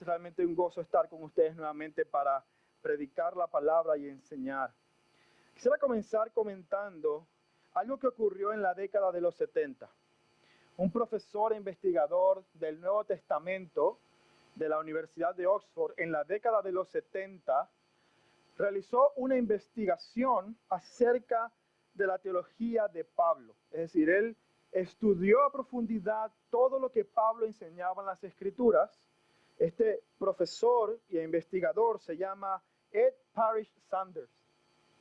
realmente un gozo estar con ustedes nuevamente para predicar la palabra y enseñar. Quisiera comenzar comentando algo que ocurrió en la década de los 70. Un profesor e investigador del Nuevo Testamento de la Universidad de Oxford en la década de los 70 realizó una investigación acerca de la teología de Pablo. Es decir, él estudió a profundidad todo lo que Pablo enseñaba en las Escrituras. Este profesor y investigador se llama Ed Parrish Sanders.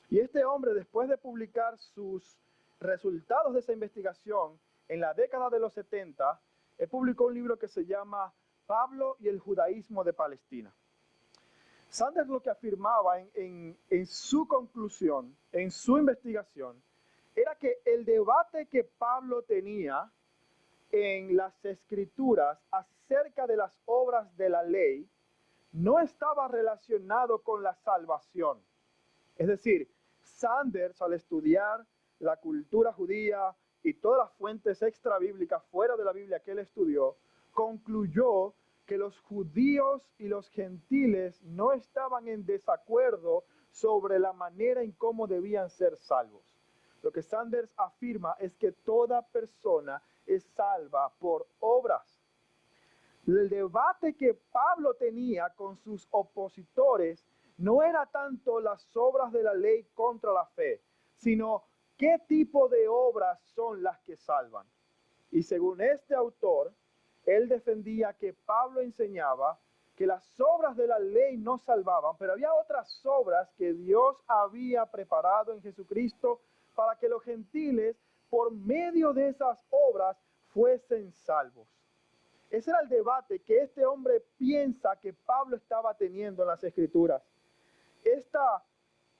Y este hombre, después de publicar sus resultados de esa investigación en la década de los 70, él publicó un libro que se llama Pablo y el judaísmo de Palestina. Sanders lo que afirmaba en su conclusión, en su investigación, era que el debate que Pablo tenía en las Escrituras acerca de las obras de la ley no estaba relacionado con la salvación. Es decir, Sanders, al estudiar la cultura judía y todas las fuentes extrabíblicas fuera de la Biblia que él estudió, concluyó que los judíos y los gentiles no estaban en desacuerdo sobre la manera en cómo debían ser salvos. Lo que Sanders afirma es que toda persona es salva por obras. El debate que Pablo tenía con sus opositores no era tanto las obras de la ley contra la fe, sino qué tipo de obras son las que salvan. Y según este autor, él defendía que Pablo enseñaba que las obras de la ley no salvaban, pero había otras obras que Dios había preparado en Jesucristo para que los gentiles, por medio de esas obras, fuesen salvos. Ese era el debate que este hombre piensa que Pablo estaba teniendo en las Escrituras. Esta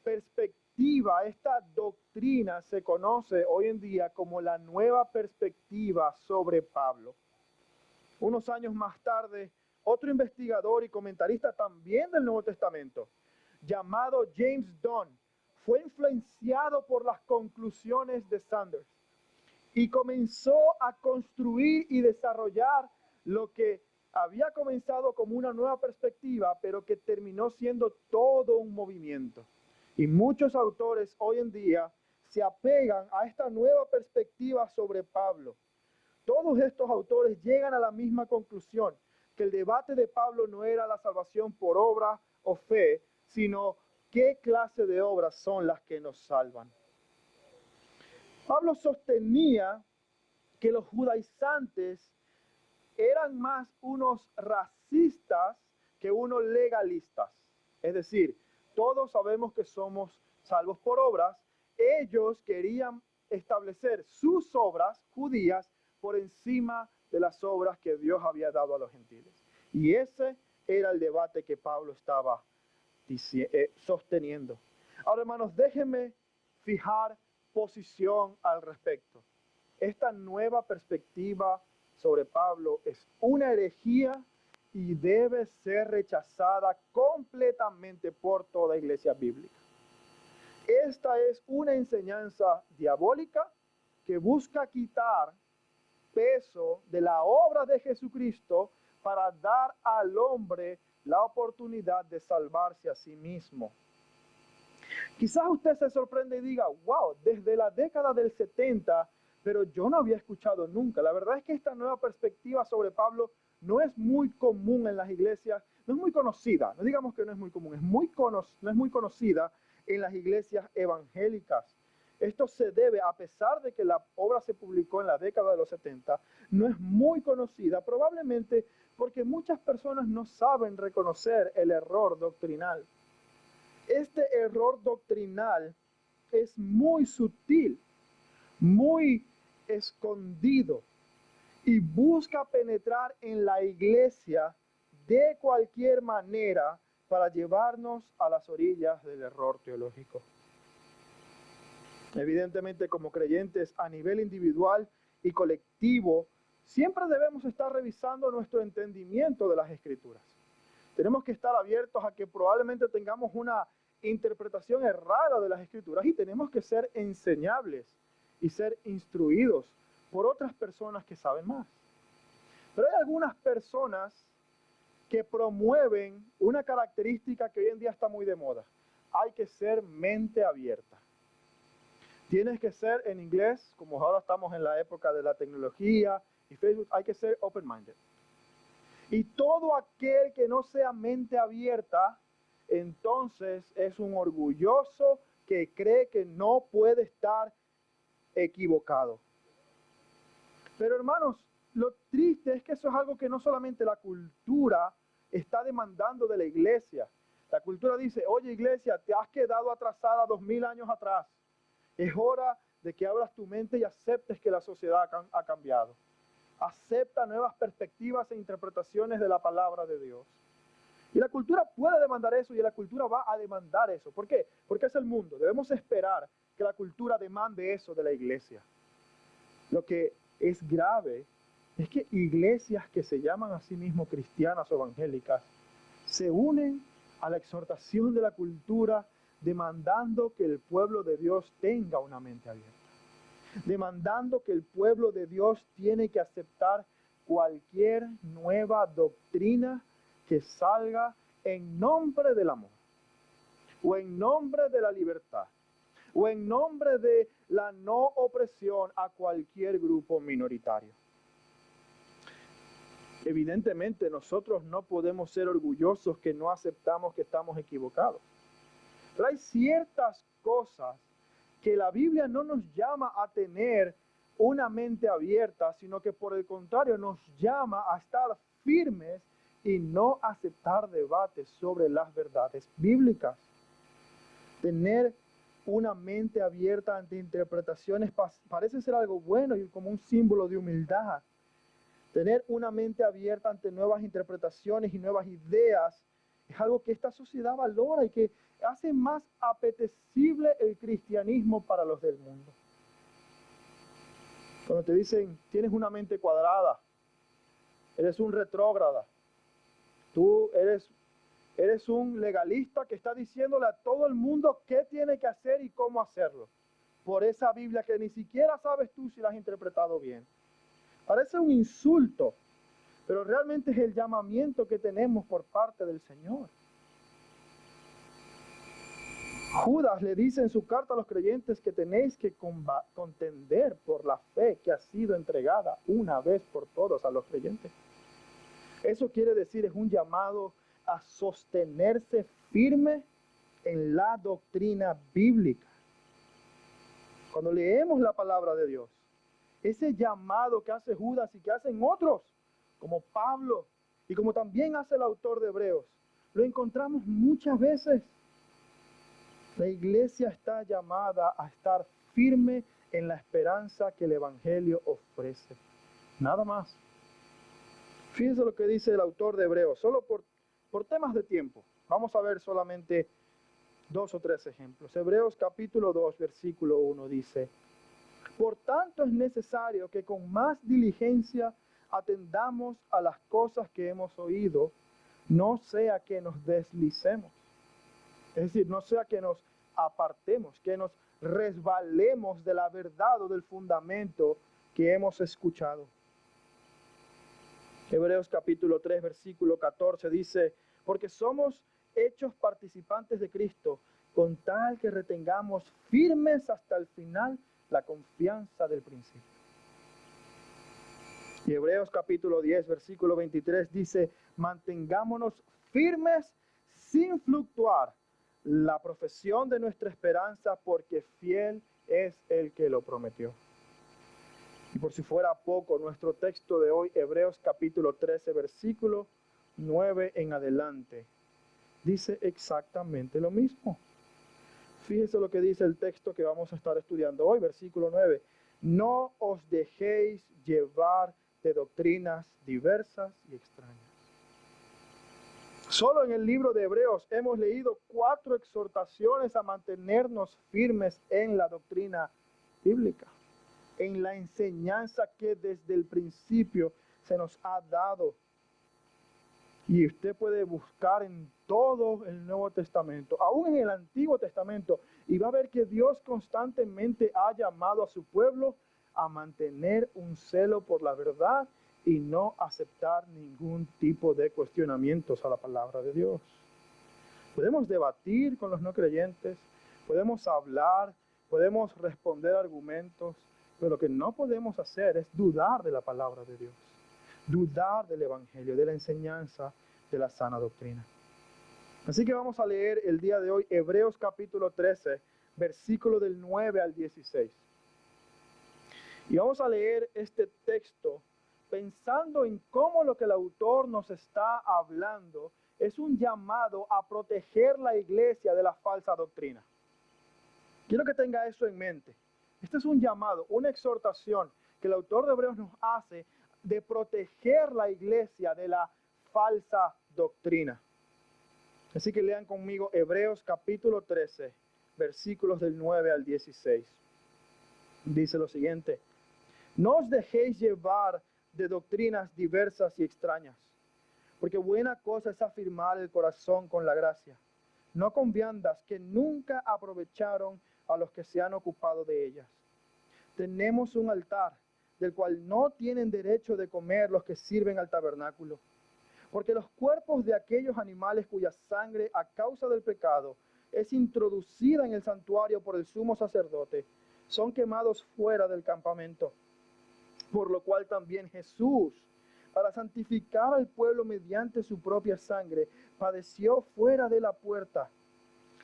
perspectiva, esta doctrina se conoce hoy en día como la nueva perspectiva sobre Pablo. Unos años más tarde, otro investigador y comentarista también del Nuevo Testamento, llamado James Dunn, fue influenciado por las conclusiones de Sanders y comenzó a construir y desarrollar lo que había comenzado como una nueva perspectiva, pero que terminó siendo todo un movimiento. Y muchos autores hoy en día se apegan a esta nueva perspectiva sobre Pablo. Todos estos autores llegan a la misma conclusión, que el debate de Pablo no era la salvación por obra o fe, sino qué clase de obras son las que nos salvan. Pablo sostenía que los judaizantes eran más unos racistas que unos legalistas. Es decir, todos sabemos que somos salvos por obras. Ellos querían establecer sus obras judías por encima de las obras que Dios había dado a los gentiles. Y ese era el debate que Pablo estaba sosteniendo. Ahora, hermanos, déjenme fijar posición al respecto. Esta nueva perspectiva sobre Pablo es una herejía y debe ser rechazada completamente por toda iglesia bíblica. Esta es una enseñanza diabólica que busca quitar peso de la obra de Jesucristo para dar al hombre la oportunidad de salvarse a sí mismo. Quizás usted se sorprende y diga, wow, desde la década del 70, pero yo no había escuchado nunca. La verdad es que esta nueva perspectiva sobre Pablo no es muy común en las iglesias, no es muy conocida, no digamos que no es muy común, no es muy conocida en las iglesias evangélicas. Esto se debe, a pesar de que la obra se publicó en la década de los 70, no es muy conocida, probablemente porque muchas personas no saben reconocer el error doctrinal. Este error doctrinal es muy sutil, muy escondido y busca penetrar en la iglesia de cualquier manera para llevarnos a las orillas del error teológico. Evidentemente, como creyentes a nivel individual y colectivo, siempre debemos estar revisando nuestro entendimiento de las Escrituras. Tenemos que estar abiertos a que probablemente tengamos una interpretación errada de las Escrituras y tenemos que ser enseñables y ser instruidos por otras personas que saben más. Pero hay algunas personas que promueven una característica que hoy en día está muy de moda. Hay que ser mente abierta. Tienes que ser, en inglés, como ahora estamos en la época de la tecnología y Facebook, hay que ser open-minded. Y todo aquel que no sea mente abierta, entonces es un orgulloso que cree que no puede estar equivocado. Pero hermanos, lo triste es que eso es algo que no solamente la cultura está demandando de la iglesia. La cultura dice, oye iglesia, te has quedado atrasada 2000 años atrás. Es hora de que abras tu mente y aceptes que la sociedad ha cambiado. Acepta nuevas perspectivas e interpretaciones de la palabra de Dios. Y la cultura puede demandar eso y la cultura va a demandar eso. ¿Por qué? Porque es el mundo. Debemos esperar que la cultura demande eso de la iglesia. Lo que es grave es que iglesias que se llaman a sí mismos cristianas o evangélicas se unen a la exhortación de la cultura demandando que el pueblo de Dios tenga una mente abierta. Demandando que el pueblo de Dios tiene que aceptar cualquier nueva doctrina que salga en nombre del amor, o en nombre de la libertad, o en nombre de la no opresión a cualquier grupo minoritario. Evidentemente nosotros no podemos ser orgullosos que no aceptamos que estamos equivocados. Pero hay ciertas cosas que la Biblia no nos llama a tener una mente abierta, sino que por el contrario nos llama a estar firmes y no aceptar debates sobre las verdades bíblicas. Tener una mente abierta ante interpretaciones parece ser algo bueno y como un símbolo de humildad. Tener una mente abierta ante nuevas interpretaciones y nuevas ideas es algo que esta sociedad valora y que hace más apetecible el cristianismo para los del mundo. Cuando te dicen, tienes una mente cuadrada, eres un retrógrada, tú eres un legalista que está diciéndole a todo el mundo qué tiene que hacer y cómo hacerlo, por esa Biblia que ni siquiera sabes tú si la has interpretado bien. Parece un insulto, pero realmente es el llamamiento que tenemos por parte del Señor. Judas le dice en su carta a los creyentes que tenéis que contender por la fe que ha sido entregada una vez por todos a los creyentes. Eso quiere decir, es un llamado a sostenerse firme en la doctrina bíblica. Cuando leemos la palabra de Dios, ese llamado que hace Judas y que hacen otros, como Pablo y como también hace el autor de Hebreos, lo encontramos muchas veces. La iglesia está llamada a estar firme en la esperanza que el Evangelio ofrece. Nada más. Fíjense lo que dice el autor de Hebreos, solo por temas de tiempo. Vamos a ver solamente 2 o 3 ejemplos. Hebreos capítulo 2, versículo 1 dice, por tanto es necesario que con más diligencia atendamos a las cosas que hemos oído, no sea que nos deslicemos. Es decir, no sea que nos apartemos, que nos resbalemos de la verdad o del fundamento que hemos escuchado. Hebreos capítulo 3, versículo 14 dice, porque somos hechos participantes de Cristo, con tal que retengamos firmes hasta el final la confianza del principio. Y Hebreos capítulo 10, versículo 23 dice, mantengámonos firmes sin fluctuar la profesión de nuestra esperanza, porque fiel es el que lo prometió. Y por si fuera poco, nuestro texto de hoy, Hebreos capítulo 13, versículo 9 en adelante, dice exactamente lo mismo. Fíjese lo que dice el texto que vamos a estar estudiando hoy, versículo 9. No os dejéis llevar de doctrinas diversas y extrañas. Solo en el libro de Hebreos hemos leído 4 exhortaciones a mantenernos firmes en la doctrina bíblica, en la enseñanza que desde el principio se nos ha dado. Y usted puede buscar en todo el Nuevo Testamento, aún en el Antiguo Testamento, y va a ver que Dios constantemente ha llamado a su pueblo a mantener un celo por la verdad y no aceptar ningún tipo de cuestionamientos a la palabra de Dios. Podemos debatir con los no creyentes, podemos hablar, podemos responder argumentos, pero lo que no podemos hacer es dudar de la palabra de Dios, dudar del Evangelio, de la enseñanza de la sana doctrina. Así que vamos a leer el día de hoy Hebreos capítulo 13, versículo del 9 al 16. Y vamos a leer este texto pensando en cómo lo que el autor nos está hablando es un llamado a proteger la iglesia de la falsa doctrina. Quiero que tenga eso en mente. Este es un llamado, una exhortación que el autor de Hebreos nos hace de proteger la iglesia de la falsa doctrina. Así que lean conmigo Hebreos capítulo 13, versículos del 9 al 16. Dice lo siguiente: no os dejéis llevar de doctrinas diversas y extrañas, porque buena cosa es afirmar el corazón con la gracia, no con viandas que nunca aprovecharon a los que se han ocupado de ellas. Tenemos un altar del cual no tienen derecho de comer los que sirven al tabernáculo, porque los cuerpos de aquellos animales cuya sangre a causa del pecado es introducida en el santuario por el sumo sacerdote, son quemados fuera del campamento. Por lo cual también Jesús, para santificar al pueblo mediante su propia sangre, padeció fuera de la puerta.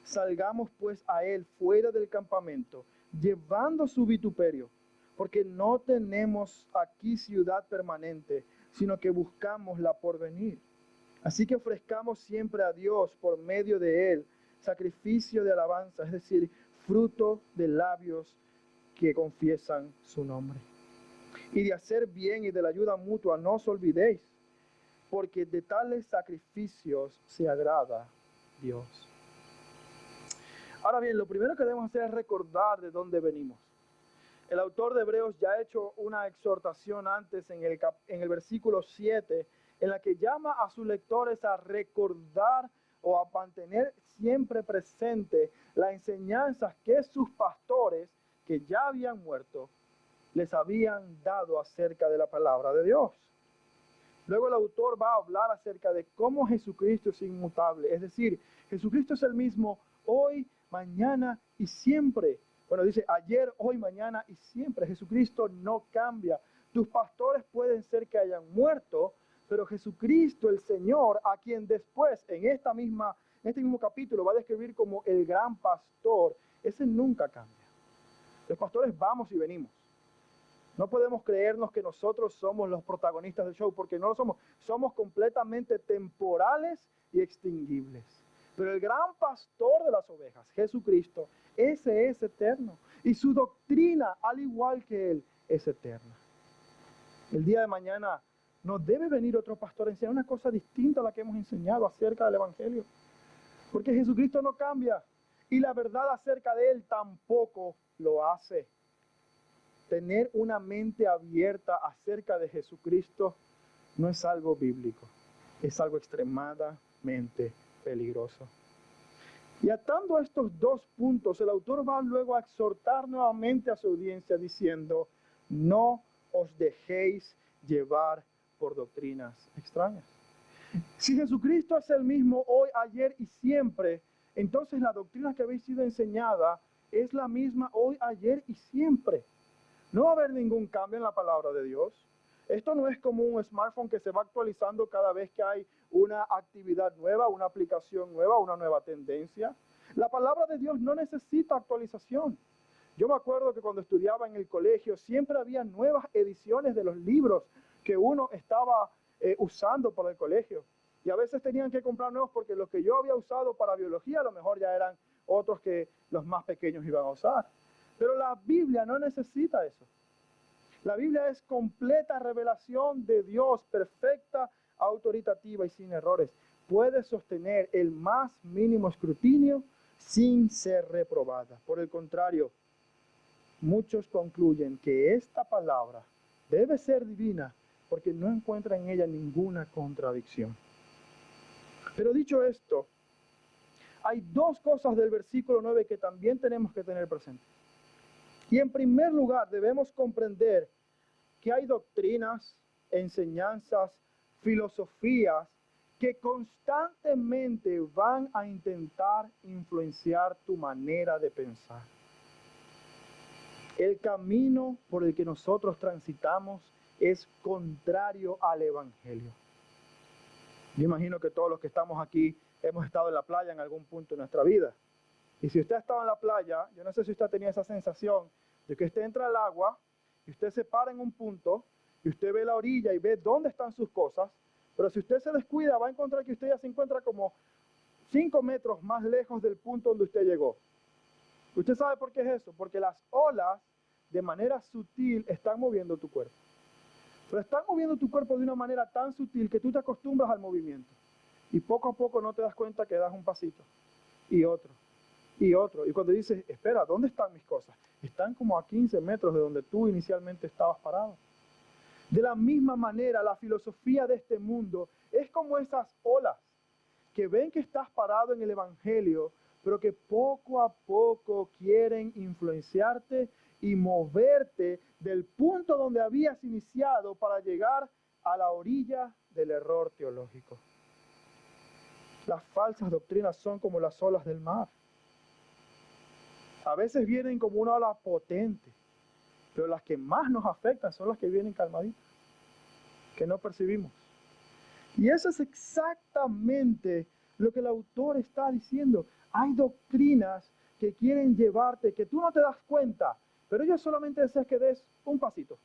Salgamos pues a él fuera del campamento, llevando su vituperio, porque no tenemos aquí ciudad permanente, sino que buscamos la porvenir. Así que ofrezcamos siempre a Dios por medio de él sacrificio de alabanza, es decir, fruto de labios que confiesan su nombre. Y de hacer bien y de la ayuda mutua no os olvidéis, porque de tales sacrificios se agrada Dios. Ahora bien, lo primero que debemos hacer es recordar de dónde venimos. El autor de Hebreos ya ha hecho una exhortación antes en el versículo 7, en la que llama a sus lectores a recordar o a mantener siempre presente las enseñanzas que sus pastores, que ya habían muerto, les habían dado acerca de la palabra de Dios. Luego el autor va a hablar acerca de cómo Jesucristo es inmutable, es decir, Jesucristo es el mismo hoy, mañana y siempre. Bueno, dice ayer, hoy, mañana y siempre. Jesucristo no cambia. Tus pastores pueden ser que hayan muerto, pero Jesucristo, el Señor, a quien después en este mismo capítulo va a describir como el gran pastor, ese nunca cambia. Los pastores vamos y venimos. No podemos creernos que nosotros somos los protagonistas del show, porque no lo somos. Somos completamente temporales y extinguibles. Pero el gran pastor de las ovejas, Jesucristo, ese es eterno. Y su doctrina, al igual que él, es eterna. El día de mañana no debe venir otro pastor a enseñar una cosa distinta a la que hemos enseñado acerca del Evangelio. Porque Jesucristo no cambia. Y la verdad acerca de él tampoco lo hace. Tener una mente abierta acerca de Jesucristo no es algo bíblico. Es algo extremadamente peligroso. Y atando a estos dos puntos, el autor va luego a exhortar nuevamente a su audiencia diciendo: no os dejéis llevar por doctrinas extrañas. Si Jesucristo es el mismo hoy, ayer y siempre, entonces la doctrina que habéis sido enseñada es la misma hoy, ayer y siempre. No va a haber ningún cambio en la palabra de Dios. Esto no es como un smartphone que se va actualizando cada vez que hay una actividad nueva, una aplicación nueva, una nueva tendencia. La palabra de Dios no necesita actualización. Yo me acuerdo que cuando estudiaba en el colegio siempre había nuevas ediciones de los libros que uno estaba usando para el colegio. Y a veces tenían que comprar nuevos porque los que yo había usado para biología a lo mejor ya eran otros que los más pequeños iban a usar. Pero la Biblia no necesita eso. La Biblia es completa revelación de Dios, perfecta, autoritativa y sin errores. Puede sostener el más mínimo escrutinio sin ser reprobada. Por el contrario, muchos concluyen que esta palabra debe ser divina porque no encuentran en ella ninguna contradicción. Pero dicho esto, hay dos cosas del versículo 9 que también tenemos que tener presentes. Y en primer lugar debemos comprender que hay doctrinas enseñanzas, filosofías que constantemente van a intentar influenciar tu manera de pensar. El camino por el que nosotros transitamos es contrario al Evangelio. Yo imagino que todos los que estamos aquí hemos estado en la playa en algún punto de nuestra vida. Y si usted ha estado en la playa, yo no sé si usted tenía esa sensación de que usted entra al agua y usted se para en un punto y usted ve la orilla y ve dónde están sus cosas, pero si usted se descuida va a encontrar que usted ya se encuentra como 5 metros más lejos del punto donde usted llegó. ¿Usted sabe por qué es eso? Porque las olas de manera sutil están moviendo tu cuerpo. Pero están moviendo tu cuerpo de una manera tan sutil que tú te acostumbras al movimiento. Y poco a poco no te das cuenta que das un pasito y otro y otro. Y cuando dices, espera, ¿dónde están mis cosas? Están como a 15 metros de donde tú inicialmente estabas parado. De la misma manera, la filosofía de este mundo es como esas olas que ven que estás parado en el Evangelio, pero que poco a poco quieren influenciarte y moverte del punto donde habías iniciado para llegar a la orilla del error teológico. Las falsas doctrinas son como las olas del mar. A veces vienen como una ola potente, pero las que más nos afectan son las que vienen calmaditas, que no percibimos. Y eso es exactamente lo que el autor está diciendo. Hay doctrinas que quieren llevarte, que tú no te das cuenta, pero ellos solamente desean que des un pasito.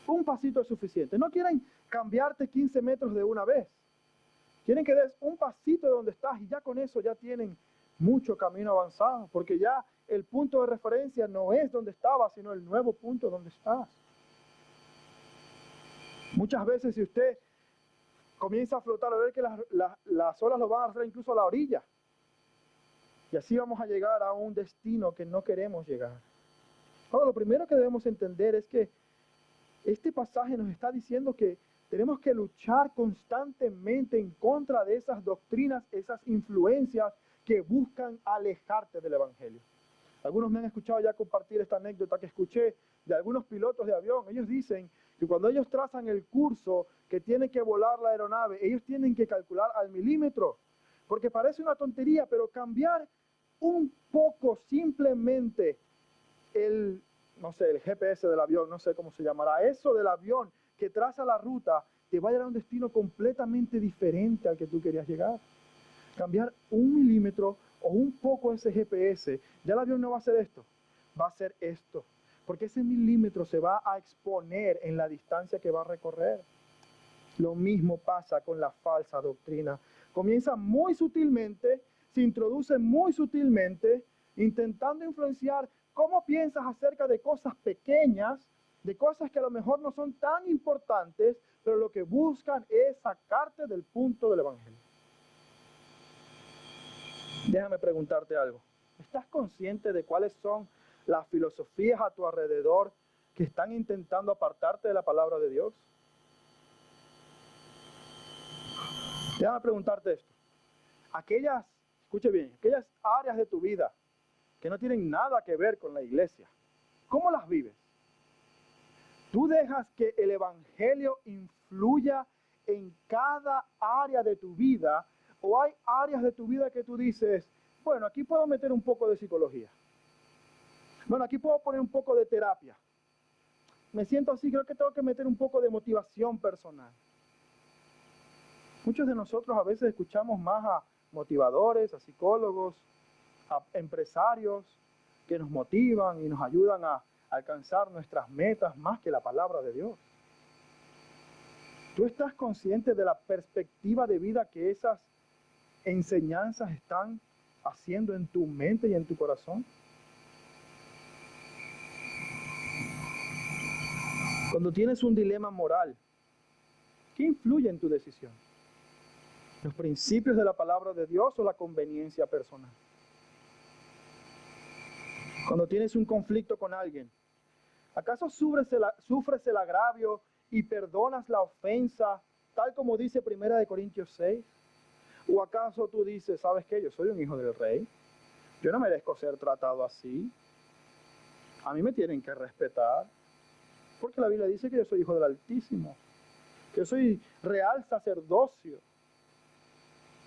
Un pasito es suficiente. No quieren cambiarte 15 metros de una vez. Quieren que des un pasito de donde estás y ya con eso ya tienen mucho camino avanzado, porque ya el punto de referencia no es donde estabas, sino el nuevo punto donde estás. Muchas veces si usted comienza a flotar, a ver que las olas lo van a arrastrar incluso a la orilla. Y así vamos a llegar a un destino que no queremos llegar. Ahora, lo primero que debemos entender es que este pasaje nos está diciendo que tenemos que luchar constantemente en contra de esas doctrinas, esas influencias que buscan alejarte del Evangelio. Algunos me han escuchado ya compartir esta anécdota que escuché de algunos pilotos de avión. Ellos dicen que cuando ellos trazan el curso que tiene que volar la aeronave, ellos tienen que calcular al milímetro, porque parece una tontería, pero cambiar un poco simplemente el GPS del avión, no sé cómo se llamará, eso del avión que traza la ruta, te va a llevar a un destino completamente diferente al que tú querías llegar. Cambiar un milímetro o un poco ese GPS, ya el avión no va a hacer esto, va a hacer esto, porque ese milímetro se va a exponer en la distancia que va a recorrer. Lo mismo pasa con la falsa doctrina. Comienza muy sutilmente, se introduce muy sutilmente, intentando influenciar cómo piensas acerca de cosas pequeñas, de cosas que a lo mejor no son tan importantes, pero lo que buscan es sacarte del punto del Evangelio. Déjame preguntarte algo. ¿Estás consciente de cuáles son las filosofías a tu alrededor que están intentando apartarte de la palabra de Dios? Déjame preguntarte esto. Escuche bien, aquellas áreas de tu vida que no tienen nada que ver con la iglesia, ¿cómo las vives? ¿Tú dejas que el Evangelio influya en cada área de tu vida? ¿O hay áreas de tu vida que tú dices, bueno, aquí puedo meter un poco de psicología? Bueno, aquí puedo poner un poco de terapia. Me siento así, creo que tengo que meter un poco de motivación personal. Muchos de nosotros a veces escuchamos más a motivadores, a psicólogos, a empresarios que nos motivan y nos ayudan a alcanzar nuestras metas más que la palabra de Dios. ¿Tú estás consciente de la perspectiva de vida que esas enseñanzas están haciendo en tu mente y en tu corazón? Cuando tienes un dilema moral, ¿qué influye en tu decisión? ¿Los principios de la palabra de Dios o la conveniencia personal? Cuando tienes un conflicto con alguien, ¿acaso sufres el agravio y perdonas la ofensa, tal como dice 1 Corintios 6? ¿O acaso tú dices, ¿sabes qué? Yo soy un hijo del rey. Yo no merezco ser tratado así. A mí me tienen que respetar. Porque la Biblia dice que yo soy hijo del Altísimo, que yo soy real sacerdocio.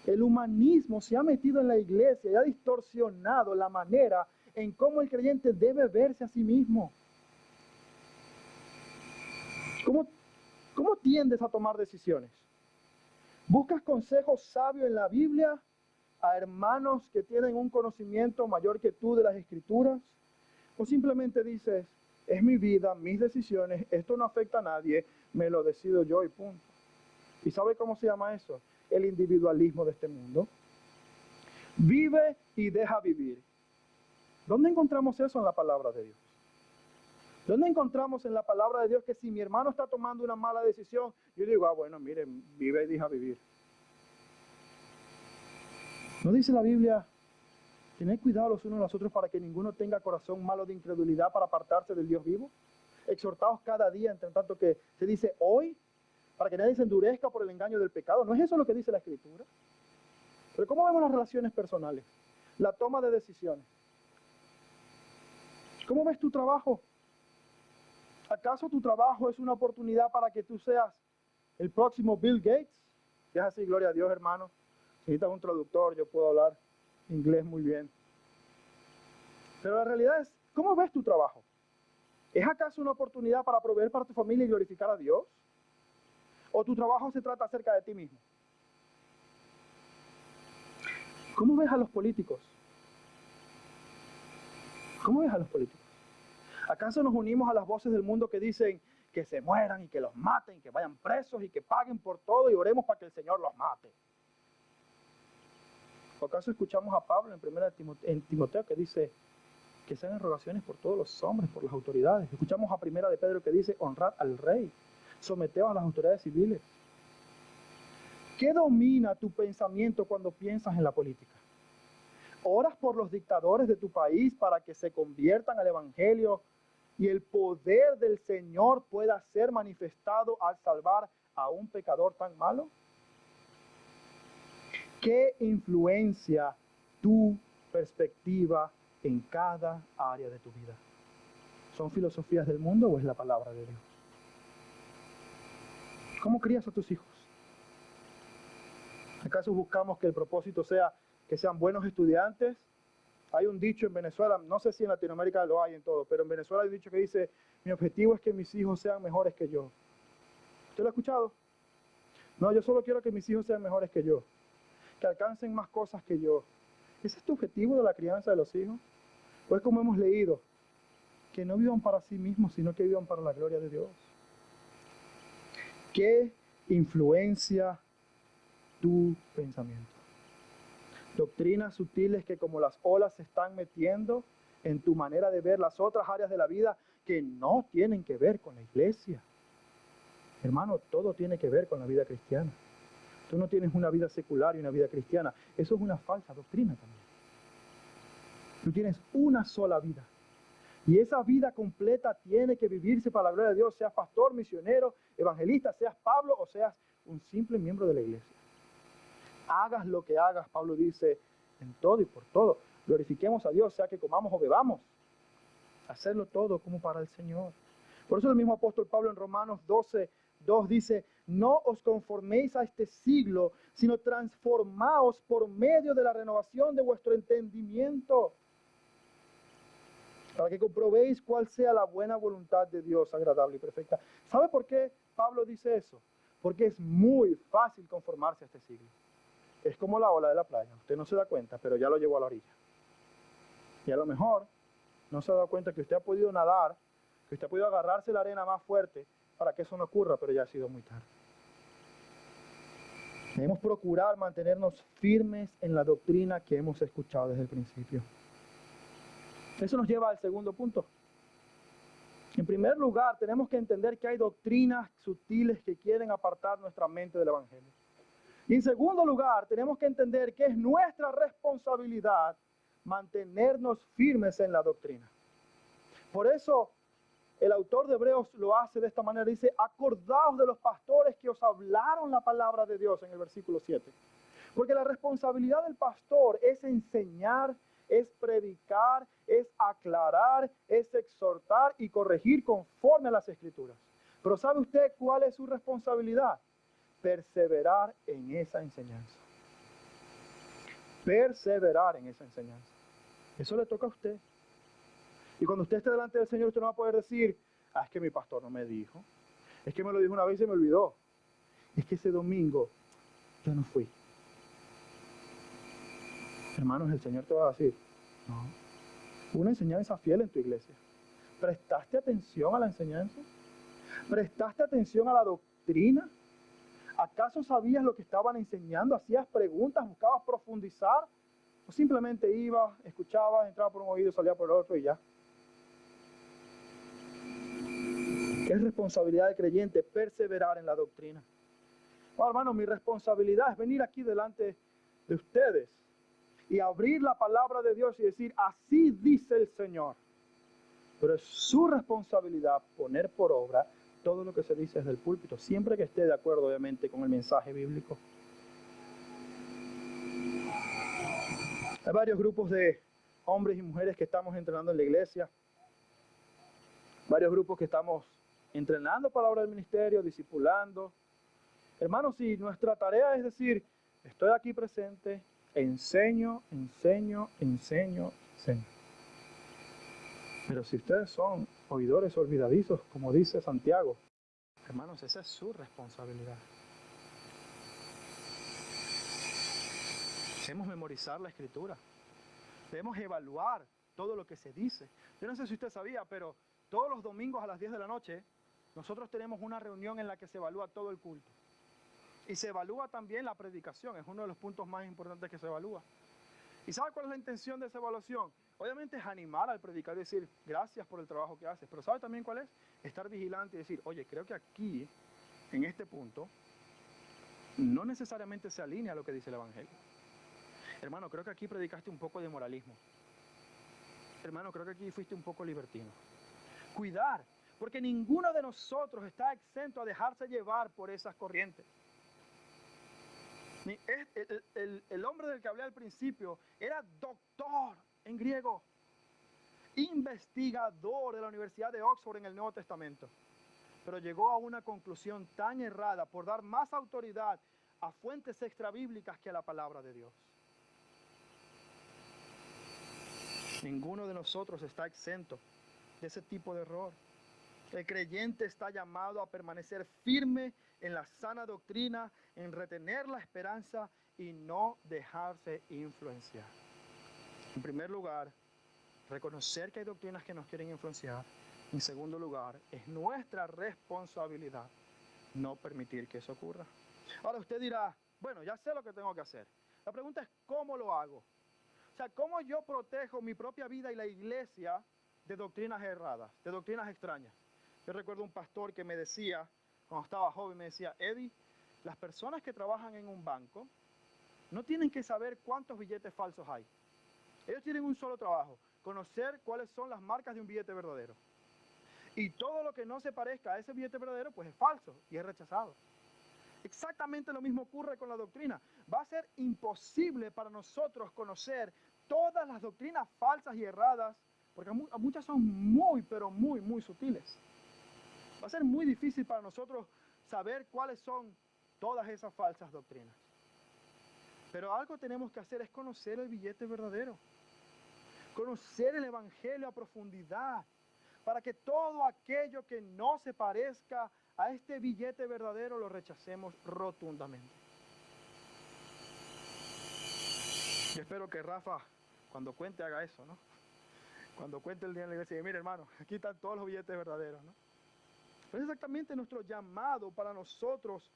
El humanismo se ha metido en la iglesia y ha distorsionado la manera en cómo el creyente debe verse a sí mismo. ¿Cómo tiendes a tomar decisiones? ¿Buscas consejos sabios en la Biblia a hermanos que tienen un conocimiento mayor que tú de las Escrituras? ¿O simplemente dices, es mi vida, mis decisiones, esto no afecta a nadie, me lo decido yo y punto? ¿Y sabe cómo se llama eso? El individualismo de este mundo. Vive y deja vivir. ¿Dónde encontramos eso en la palabra de Dios? ¿Dónde encontramos en la palabra de Dios que si mi hermano está tomando una mala decisión, yo digo, bueno, miren, vive y deja vivir? ¿No dice la Biblia, tened cuidado los unos a los otros para que ninguno tenga corazón malo de incredulidad para apartarse del Dios vivo? Exhortaos cada día, entre tanto que se dice hoy, para que nadie se endurezca por el engaño del pecado. ¿No es eso lo que dice la Escritura? Pero ¿cómo vemos las relaciones personales? La toma de decisiones. ¿Cómo ves tu trabajo? ¿Acaso tu trabajo es una oportunidad para que tú seas el próximo Bill Gates? Deja así, gloria a Dios, hermano. Si necesitas un traductor, yo puedo hablar inglés muy bien. Pero la realidad es, ¿cómo ves tu trabajo? ¿Es acaso una oportunidad para proveer para tu familia y glorificar a Dios? ¿O tu trabajo se trata acerca de ti mismo? ¿Cómo ves a los políticos? ¿Cómo ves a los políticos? ¿Acaso nos unimos a las voces del mundo que dicen que se mueran y que los maten, que vayan presos y que paguen por todo y oremos para que el Señor los mate? ¿O acaso escuchamos a Pablo en Timoteo que dice que se hagan rogaciones por todos los hombres, por las autoridades? Escuchamos a Primera de Pedro que dice honrad al rey, someteos a las autoridades civiles. ¿Qué domina tu pensamiento cuando piensas en la política? ¿Oras por los dictadores de tu país para que se conviertan al evangelio y el poder del Señor pueda ser manifestado al salvar a un pecador tan malo? ¿Qué influencia tu perspectiva en cada área de tu vida? ¿Son filosofías del mundo o es la palabra de Dios? ¿Cómo crías a tus hijos? ¿Acaso buscamos que el propósito sea que sean buenos estudiantes? Hay un dicho en Venezuela, no sé si en Latinoamérica lo hay en todo, pero en Venezuela hay un dicho que dice, mi objetivo es que mis hijos sean mejores que yo. ¿Usted lo ha escuchado? No, yo solo quiero que mis hijos sean mejores que yo, que alcancen más cosas que yo. ¿Ese es tu objetivo de la crianza de los hijos? Pues como hemos leído, que no vivan para sí mismos, sino que vivan para la gloria de Dios. ¿Qué influencia tu pensamiento? Doctrinas sutiles que como las olas se están metiendo en tu manera de ver las otras áreas de la vida que no tienen que ver con la iglesia. Hermano, todo tiene que ver con la vida cristiana. Tú no tienes una vida secular y una vida cristiana. Eso es una falsa doctrina también. Tú tienes una sola vida. Y esa vida completa tiene que vivirse para la gloria de Dios, seas pastor, misionero, evangelista, seas Pablo o seas un simple miembro de la iglesia. Hagas lo que hagas, Pablo dice, en todo y por todo. Glorifiquemos a Dios, sea que comamos o bebamos. Hacerlo todo como para el Señor. Por eso el mismo apóstol Pablo en Romanos 12:2 dice, no os conforméis a este siglo, sino transformaos por medio de la renovación de vuestro entendimiento, para que comprobéis cuál sea la buena voluntad de Dios, agradable y perfecta. ¿Sabe por qué Pablo dice eso? Porque es muy fácil conformarse a este siglo. Es como la ola de la playa, usted no se da cuenta, pero ya lo llevó a la orilla. Y a lo mejor no se ha dado cuenta que usted ha podido nadar, que usted ha podido agarrarse la arena más fuerte para que eso no ocurra, pero ya ha sido muy tarde. Debemos procurar mantenernos firmes en la doctrina que hemos escuchado desde el principio. Eso nos lleva al segundo punto. En primer lugar, tenemos que entender que hay doctrinas sutiles que quieren apartar nuestra mente del Evangelio. Y en segundo lugar, tenemos que entender que es nuestra responsabilidad mantenernos firmes en la doctrina. Por eso, el autor de Hebreos lo hace de esta manera. Dice, acordaos de los pastores que os hablaron la palabra de Dios en el versículo 7. Porque la responsabilidad del pastor es enseñar, es predicar, es aclarar, es exhortar y corregir conforme a las Escrituras. Pero ¿sabe usted cuál es su responsabilidad? Perseverar en esa enseñanza. Perseverar en esa enseñanza. Eso le toca a usted. Y cuando usted esté delante del Señor, usted no va a poder decir, es que mi pastor no me dijo. Es que me lo dijo una vez y se me olvidó. Es que ese domingo yo no fui. Hermanos, el Señor te va a decir, no. Una enseñanza fiel en tu iglesia. ¿Prestaste atención a la enseñanza? ¿Prestaste atención a la doctrina? ¿Acaso sabías lo que estaban enseñando? ¿Hacías preguntas? ¿Buscabas profundizar? ¿O simplemente ibas, escuchabas, entraba por un oído, salía por el otro y ya? Es responsabilidad del creyente perseverar en la doctrina. Bueno, hermano, mi responsabilidad es venir aquí delante de ustedes y abrir la palabra de Dios y decir, así dice el Señor. Pero es su responsabilidad poner por obra todo lo que se dice desde el púlpito, siempre que esté de acuerdo, obviamente, con el mensaje bíblico. Hay varios grupos de hombres y mujeres que estamos entrenando en la iglesia. Varios grupos que estamos entrenando para la obra del ministerio, discipulando. Hermanos, si nuestra tarea es decir, estoy aquí presente, enseño. Pero si ustedes son oidores olvidadizos, como dice Santiago, hermanos, esa es su responsabilidad. Debemos memorizar la Escritura. Debemos evaluar todo lo que se dice. Yo no sé si usted sabía, pero todos los domingos a las 10 de la noche, nosotros tenemos una reunión en la que se evalúa todo el culto. Y se evalúa también la predicación, es uno de los puntos más importantes que se evalúa. ¿Y sabe cuál es la intención de esa evaluación? Obviamente es animar al predicador y decir, gracias por el trabajo que haces. Pero ¿sabe también cuál es? Estar vigilante y decir, oye, creo que aquí, en este punto, no necesariamente se alinea a lo que dice el Evangelio. Hermano, creo que aquí predicaste un poco de moralismo. Hermano, creo que aquí fuiste un poco libertino. Cuidar, porque ninguno de nosotros está exento a dejarse llevar por esas corrientes. El hombre del que hablé al principio era doctor en griego, investigador de la Universidad de Oxford en el Nuevo Testamento, pero llegó a una conclusión tan errada por dar más autoridad a fuentes extrabíblicas que a la palabra de Dios. Ninguno de nosotros está exento de ese tipo de error. El creyente está llamado a permanecer firme en la sana doctrina, en retener la esperanza y no dejarse influenciar. En primer lugar, reconocer que hay doctrinas que nos quieren influenciar. En segundo lugar, es nuestra responsabilidad no permitir que eso ocurra. Ahora usted dirá, bueno, ya sé lo que tengo que hacer. La pregunta es, ¿cómo lo hago? O sea, ¿cómo yo protejo mi propia vida y la iglesia de doctrinas erradas, de doctrinas extrañas? Yo recuerdo un pastor que me decía, cuando estaba joven, me decía, Eddie, las personas que trabajan en un banco no tienen que saber cuántos billetes falsos hay. Ellos tienen un solo trabajo, conocer cuáles son las marcas de un billete verdadero. Y todo lo que no se parezca a ese billete verdadero, pues es falso y es rechazado. Exactamente lo mismo ocurre con la doctrina. Va a ser imposible para nosotros conocer todas las doctrinas falsas y erradas, porque muchas son muy, pero muy sutiles. Va a ser muy difícil para nosotros saber cuáles son todas esas falsas doctrinas. Pero algo tenemos que hacer es conocer el billete verdadero. Conocer el Evangelio a profundidad, para que todo aquello que no se parezca a este billete verdadero lo rechacemos rotundamente. Yo espero que Rafa, cuando cuente, haga eso, ¿no? Cuando cuente el día en la iglesia, mire hermano, aquí están todos los billetes verdaderos, ¿no? Pero es exactamente nuestro llamado para nosotros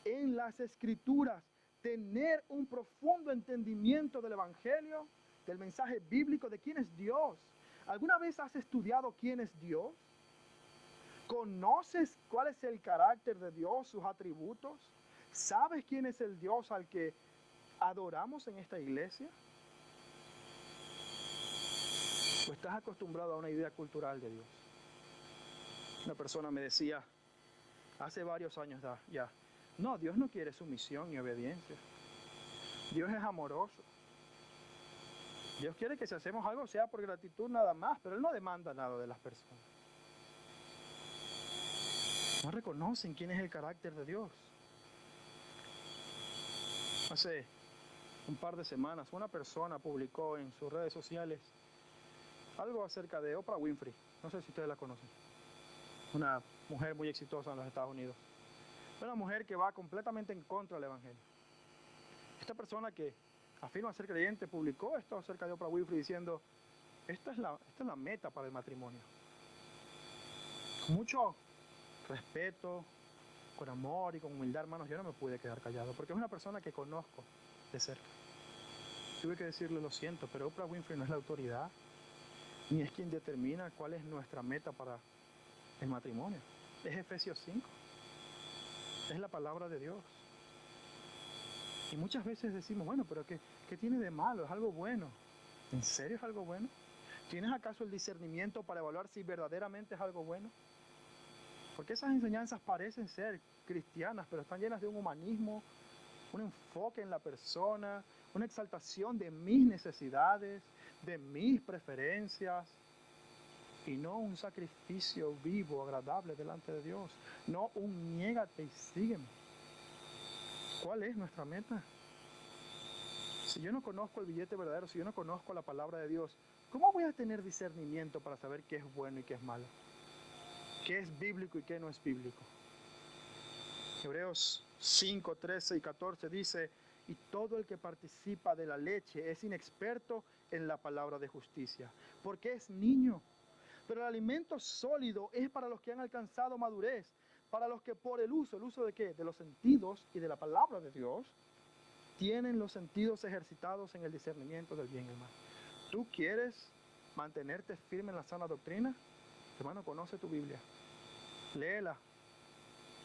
en las Escrituras, tener un profundo entendimiento del Evangelio, del mensaje bíblico, de quién es Dios. ¿Alguna vez has estudiado quién es Dios? ¿Conoces cuál es el carácter de Dios, sus atributos? ¿Sabes quién es el Dios al que adoramos en esta iglesia? ¿O estás acostumbrado a una idea cultural de Dios? Una persona me decía, hace varios años ya, no, Dios no quiere sumisión ni obediencia. Dios es amoroso. Dios quiere que si hacemos algo sea por gratitud nada más, pero Él no demanda nada de las personas. No reconocen quién es el carácter de Dios. Hace un par de semanas una persona publicó en sus redes sociales algo acerca de Oprah Winfrey. No sé si ustedes la conocen. Una mujer muy exitosa en los Estados Unidos. Una mujer que va completamente en contra del Evangelio. Esta persona que afirma ser creyente publicó esto acerca de Oprah Winfrey diciendo, esta es la meta para el matrimonio. Con mucho respeto, con amor y con humildad, hermanos, yo no me pude quedar callado, porque es una persona que conozco de cerca. Tuve que decirle, lo siento, pero Oprah Winfrey no es la autoridad, ni es quien determina cuál es nuestra meta para el matrimonio. Es Efesios 5. Es la palabra de Dios. Y muchas veces decimos, bueno, pero ¿qué tiene de malo? Es algo bueno. ¿En serio es algo bueno? ¿Tienes acaso el discernimiento para evaluar si verdaderamente es algo bueno? Porque esas enseñanzas parecen ser cristianas, pero están llenas de un humanismo, un enfoque en la persona, una exaltación de mis necesidades, de mis preferencias, y no un sacrificio vivo, agradable delante de Dios. No un niégate y sígueme. ¿Cuál es nuestra meta? Si yo no conozco el billete verdadero, si yo no conozco la palabra de Dios, ¿cómo voy a tener discernimiento para saber qué es bueno y qué es malo? ¿Qué es bíblico y qué no es bíblico? Hebreos 5, 13 y 14 dice, y todo el que participa de la leche es inexperto en la palabra de justicia, porque es niño. Pero el alimento sólido es para los que han alcanzado madurez, para los que por ¿el uso de qué? De los sentidos y de la palabra de Dios, tienen los sentidos ejercitados en el discernimiento del bien y el mal. ¿Tú quieres mantenerte firme en la sana doctrina? Hermano, conoce tu Biblia, léela,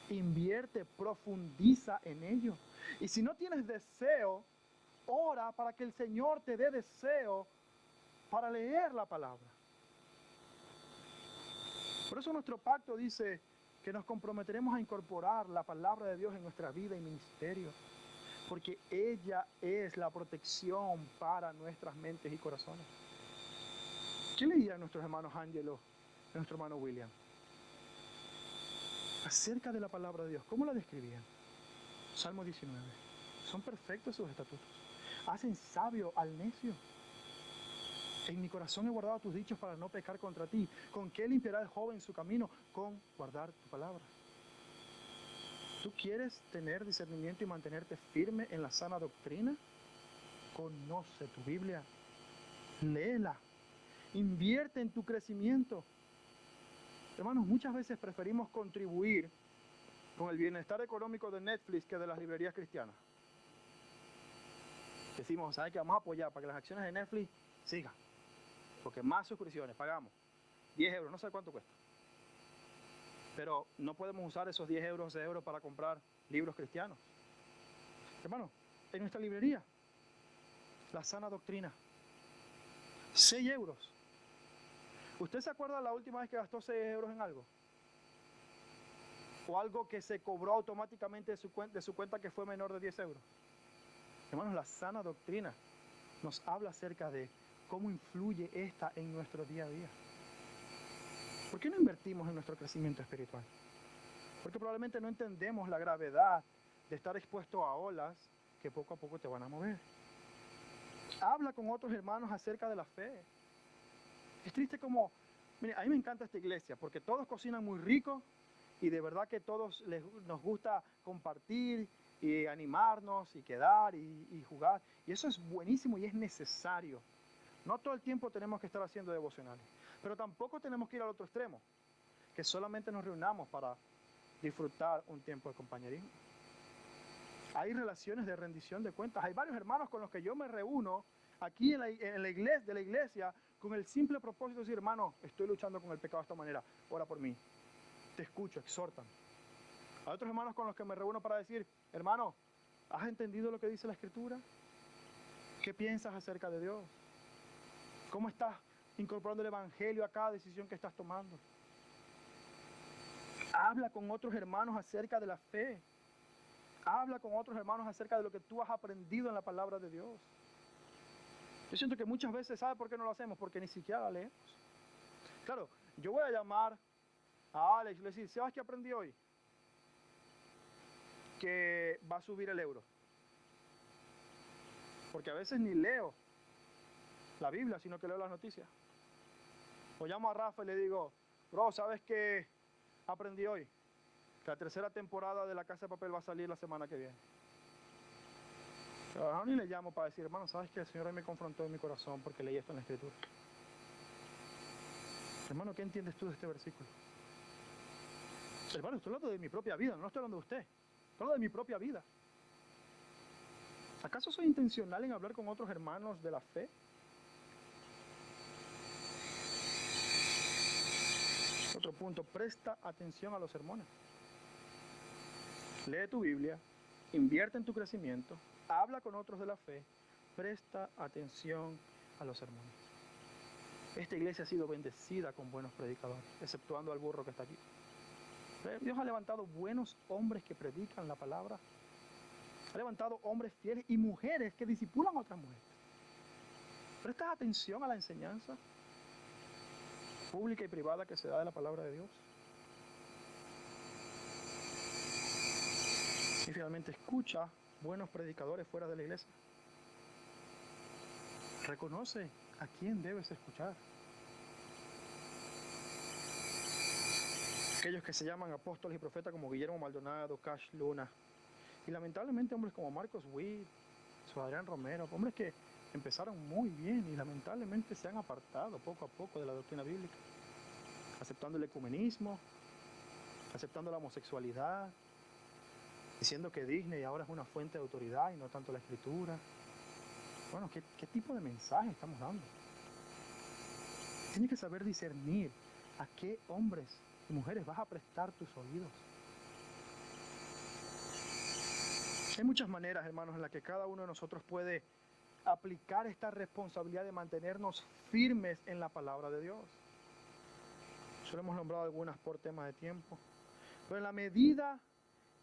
invierte, profundiza en ello. Y si no tienes deseo, ora para que el Señor te dé deseo para leer la palabra. Por eso nuestro pacto dice que nos comprometeremos a incorporar la palabra de Dios en nuestra vida y ministerio, porque ella es la protección para nuestras mentes y corazones. ¿Qué le dirían nuestros hermanos Ángelo y nuestro hermano William acerca de la palabra de Dios? ¿Cómo la describían? Salmo 19. Son perfectos sus estatutos. Hacen sabio al necio. En mi corazón he guardado tus dichos para no pecar contra ti. ¿Con qué limpiará el joven su camino? Con guardar tu palabra. ¿Tú quieres tener discernimiento y mantenerte firme en la sana doctrina? Conoce tu Biblia. Léela. Invierte en tu crecimiento. Hermanos, muchas veces preferimos contribuir con el bienestar económico de Netflix que de las librerías cristianas. Decimos, ¿sabes qué? Vamos a apoyar para que las acciones de Netflix sigan. Porque más suscripciones, pagamos 10 euros, no sé cuánto cuesta. Pero no podemos usar esos 10 euros, 11 euros para comprar libros cristianos. Hermano, en nuestra librería, la sana doctrina, 6 euros. ¿Usted se acuerda la última vez que gastó 6 euros en algo? O algo que se cobró automáticamente de su cuenta que fue menor de 10 euros. Hermanos, la sana doctrina nos habla acerca de cómo influye esta en nuestro día a día. ¿Por qué no invertimos en nuestro crecimiento espiritual? Porque probablemente no entendemos la gravedad de estar expuesto a olas que poco a poco te van a mover. Habla con otros hermanos acerca de la fe. Es triste como, mire, a mí me encanta esta iglesia porque todos cocinan muy rico y de verdad que todos nos gusta compartir y animarnos y quedar y jugar. Y eso es buenísimo y es necesario. No todo el tiempo tenemos que estar haciendo devocionales, pero tampoco tenemos que ir al otro extremo, que solamente nos reunamos para disfrutar un tiempo de compañerismo. Hay relaciones de rendición de cuentas. Hay varios hermanos con los que yo me reúno aquí en la iglesia con el simple propósito de decir, hermano, estoy luchando con el pecado de esta manera, ora por mí. Te escucho, exhortan. Hay otros hermanos con los que me reúno para decir, hermano, ¿has entendido lo que dice la Escritura? ¿Qué piensas acerca de Dios? ¿Cómo estás incorporando el Evangelio a cada decisión que estás tomando? Habla con otros hermanos acerca de la fe. Habla con otros hermanos acerca de lo que tú has aprendido en la palabra de Dios. Yo siento que muchas veces, ¿sabe por qué no lo hacemos? Porque ni siquiera la leemos. Claro, yo voy a llamar a Alex y le decir, ¿sabes qué aprendí hoy? Que va a subir el euro. Porque a veces ni leo la Biblia, sino que leo las noticias. O llamo a Rafa y le digo, bro, ¿sabes qué aprendí hoy? Que la tercera temporada de La Casa de Papel va a salir la semana que viene. Pero a ni le llamo para decir, hermano, ¿sabes qué? El Señor hoy me confrontó en mi corazón porque leí esto en la Escritura. Hermano, ¿qué entiendes tú de este versículo? Hermano, estoy hablando de mi propia vida, no estoy hablando de usted. Estoy hablando de mi propia vida. ¿Acaso soy intencional en hablar con otros hermanos de la fe? Otro punto, presta atención a los sermones. Lee tu Biblia, invierte en tu crecimiento, habla con otros de la fe, presta atención a los sermones. Esta iglesia ha sido bendecida con buenos predicadores, exceptuando al burro que está aquí. Dios ha levantado buenos hombres que predican la palabra. Ha levantado hombres fieles y mujeres que discipulan a otras mujeres. ¿Prestas atención a la enseñanza pública y privada que se da de la palabra de Dios? Y finalmente, escucha buenos predicadores fuera de la iglesia. Reconoce a quién debes escuchar. Aquellos que se llaman apóstoles y profetas como Guillermo Maldonado, Cash Luna. Y lamentablemente hombres como Marcos Witt, Adrián Romero, hombres que empezaron muy bien y lamentablemente se han apartado poco a poco de la doctrina bíblica, aceptando el ecumenismo, aceptando la homosexualidad, diciendo que Disney ahora es una fuente de autoridad y no tanto la Escritura. Bueno, ¿qué tipo de mensaje estamos dando? Tienes que saber discernir a qué hombres y mujeres vas a prestar tus oídos. Hay muchas maneras, hermanos, en las que cada uno de nosotros puede aplicar esta responsabilidad de mantenernos firmes en la palabra de Dios. Solo hemos nombrado algunas por tema de tiempo. Pero en la medida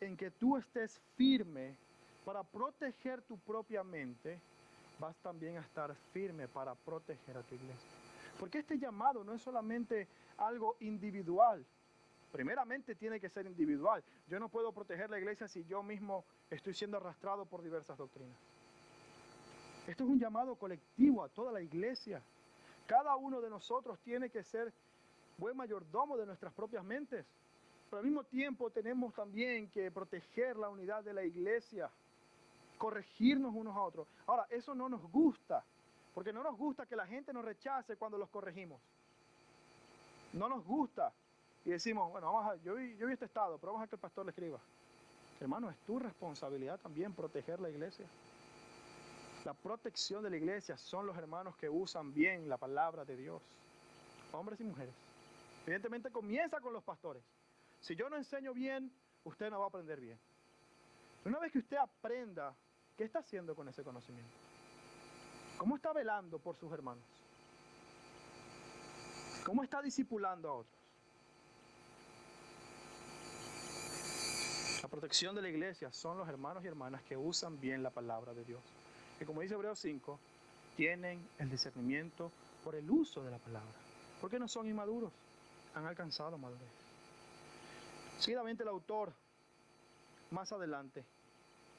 en que tú estés firme para proteger tu propia mente, vas también a estar firme para proteger a tu iglesia. Porque este llamado no es solamente algo individual. Primeramente tiene que ser individual. Yo no puedo proteger la iglesia si yo mismo estoy siendo arrastrado por diversas doctrinas. Esto es un llamado colectivo a toda la iglesia. Cada uno de nosotros tiene que ser buen mayordomo de nuestras propias mentes. Pero al mismo tiempo tenemos también que proteger la unidad de la iglesia, corregirnos unos a otros. Ahora, eso no nos gusta, porque no nos gusta que la gente nos rechace cuando los corregimos. No nos gusta. Y decimos, bueno, yo vi este estado, pero vamos a que el pastor le escriba. Hermano, es tu responsabilidad también proteger la iglesia. La protección de la iglesia son los hermanos que usan bien la palabra de Dios. Hombres y mujeres. Evidentemente comienza con los pastores. Si yo no enseño bien, usted no va a aprender bien. Una vez que usted aprenda, ¿qué está haciendo con ese conocimiento? ¿Cómo está velando por sus hermanos? ¿Cómo está discipulando a otros? La protección de la iglesia son los hermanos y hermanas que usan bien la palabra de Dios. Que como dice Hebreos 5, tienen el discernimiento por el uso de la palabra. Porque no son inmaduros, han alcanzado madurez. Seguidamente el autor, más adelante,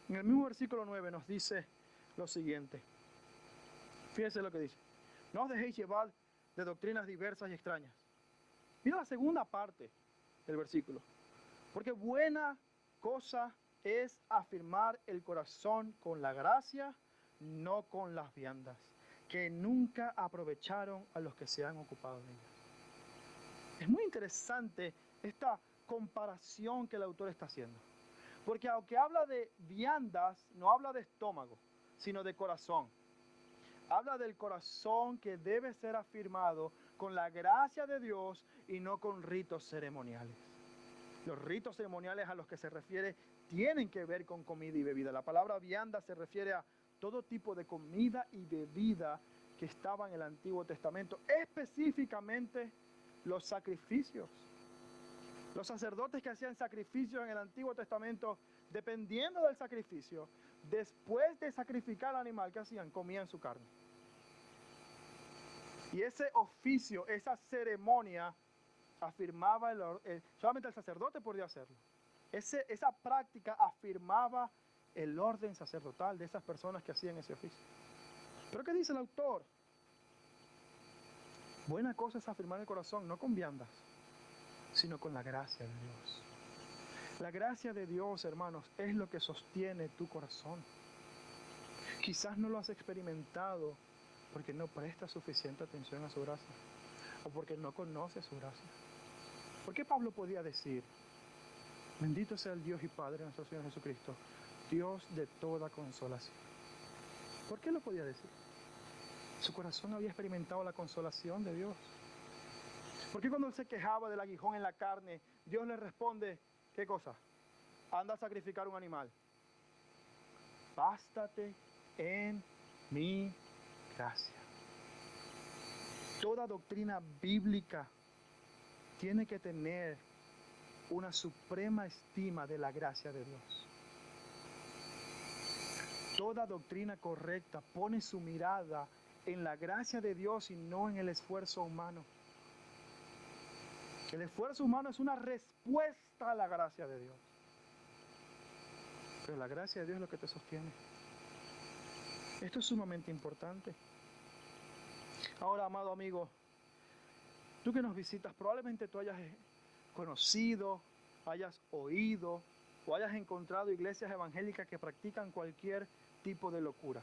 en el mismo versículo 9 nos dice lo siguiente. Fíjense lo que dice. No os dejéis llevar de doctrinas diversas y extrañas. Mira la segunda parte del versículo. Porque buena cosa es afirmar el corazón con la gracia, no con las viandas, que nunca aprovecharon a los que se han ocupado de ellas. Es muy interesante esta comparación que el autor está haciendo. Porque aunque habla de viandas, no habla de estómago, sino de corazón. Habla del corazón que debe ser afirmado con la gracia de Dios y no con ritos ceremoniales. Los ritos ceremoniales a los que se refiere tienen que ver con comida y bebida. La palabra vianda se refiere a todo tipo de comida y bebida que estaba en el Antiguo Testamento, específicamente los sacrificios. Los sacerdotes que hacían sacrificios en el Antiguo Testamento, dependiendo del sacrificio, después de sacrificar al animal, ¿qué hacían? Comían su carne. Y ese oficio, esa ceremonia, afirmaba, solamente el sacerdote podía hacerlo. Esa práctica afirmaba el orden sacerdotal de esas personas que hacían ese oficio. Pero ¿qué dice el autor? Buena cosa es afirmar el corazón, no con viandas, sino con la gracia de Dios. La gracia de Dios, hermanos, es lo que sostiene tu corazón. Quizás no lo has experimentado porque no prestas suficiente atención a su gracia o porque no conoces su gracia. ¿Por qué Pablo podía decir, bendito sea el Dios y Padre de nuestro Señor Jesucristo, Dios de toda consolación? ¿Por qué lo podía decir? Su corazón había experimentado la consolación de Dios. ¿Por qué cuando él se quejaba del aguijón en la carne, Dios le responde, ¿qué cosa? Anda a sacrificar un animal. Bástate en mi gracia. Toda doctrina bíblica tiene que tener una suprema estima de la gracia de Dios. Toda doctrina correcta pone su mirada en la gracia de Dios y no en el esfuerzo humano. El esfuerzo humano es una respuesta a la gracia de Dios. Pero la gracia de Dios es lo que te sostiene. Esto es sumamente importante. Ahora, amado amigo, tú que nos visitas, probablemente tú hayas conocido, hayas oído o hayas encontrado iglesias evangélicas que practican cualquier tipo de locura.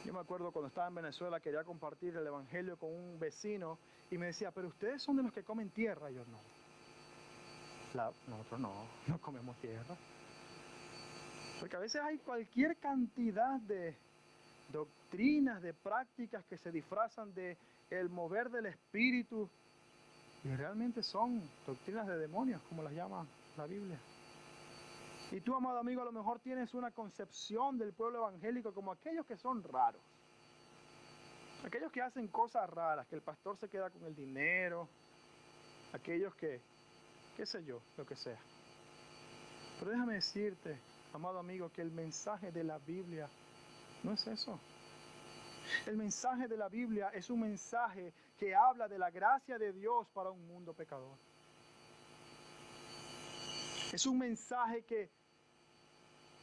Yo me acuerdo cuando estaba en Venezuela, quería compartir el evangelio con un vecino y me decía, pero ustedes son de los que comen tierra. Y yo, no. Nosotros no comemos tierra. Porque a veces hay cualquier cantidad de doctrinas, de prácticas que se disfrazan de el mover del espíritu y realmente son doctrinas de demonios, como las llama la Biblia. Y tú, amado amigo, a lo mejor tienes una concepción del pueblo evangélico como aquellos que son raros. Aquellos que hacen cosas raras, que el pastor se queda con el dinero, aquellos que, qué sé yo, lo que sea. Pero déjame decirte, amado amigo, que el mensaje de la Biblia no es eso. El mensaje de la Biblia es un mensaje que habla de la gracia de Dios para un mundo pecador. Es un mensaje que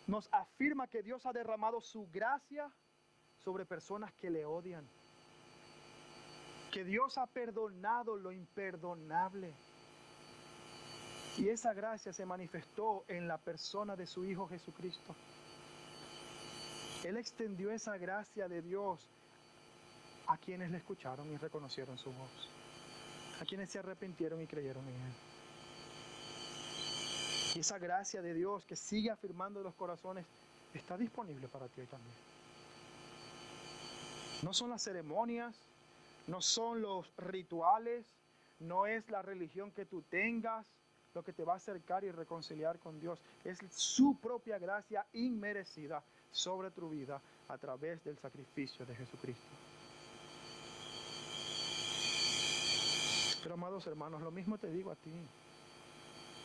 nos afirma que Dios ha derramado su gracia sobre personas que le odian. Que Dios ha perdonado lo imperdonable. Y esa gracia se manifestó en la persona de su Hijo Jesucristo. Él extendió esa gracia de Dios a quienes le escucharon y reconocieron su voz. A quienes se arrepintieron y creyeron en Él. Y esa gracia de Dios que sigue afirmando los corazones está disponible para ti hoy también. No son las ceremonias, no son los rituales, no es la religión que tú tengas lo que te va a acercar y reconciliar con Dios. Es su propia gracia inmerecida sobre tu vida a través del sacrificio de Jesucristo. Pero amados hermanos, lo mismo te digo a ti.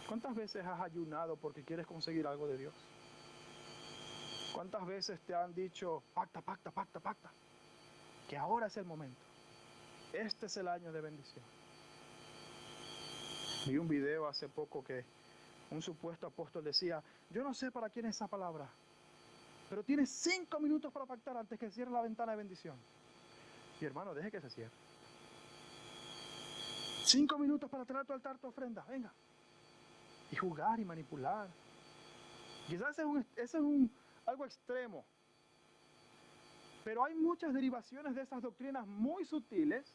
¿Cuántas veces has ayunado porque quieres conseguir algo de Dios? ¿Cuántas veces te han dicho, pacta, pacta, pacta, pacta? Que ahora es el momento. Este es el año de bendición. Vi un video hace poco que un supuesto apóstol decía, yo no sé para quién es esa palabra, pero tienes 5 minutos para pactar antes que cierre la ventana de bendición. Y hermano, deje que se cierre. 5 minutos para traer tu altar, tu ofrenda, venga. Y jugar y manipular. Quizás ese es algo extremo. Pero hay muchas derivaciones de esas doctrinas muy sutiles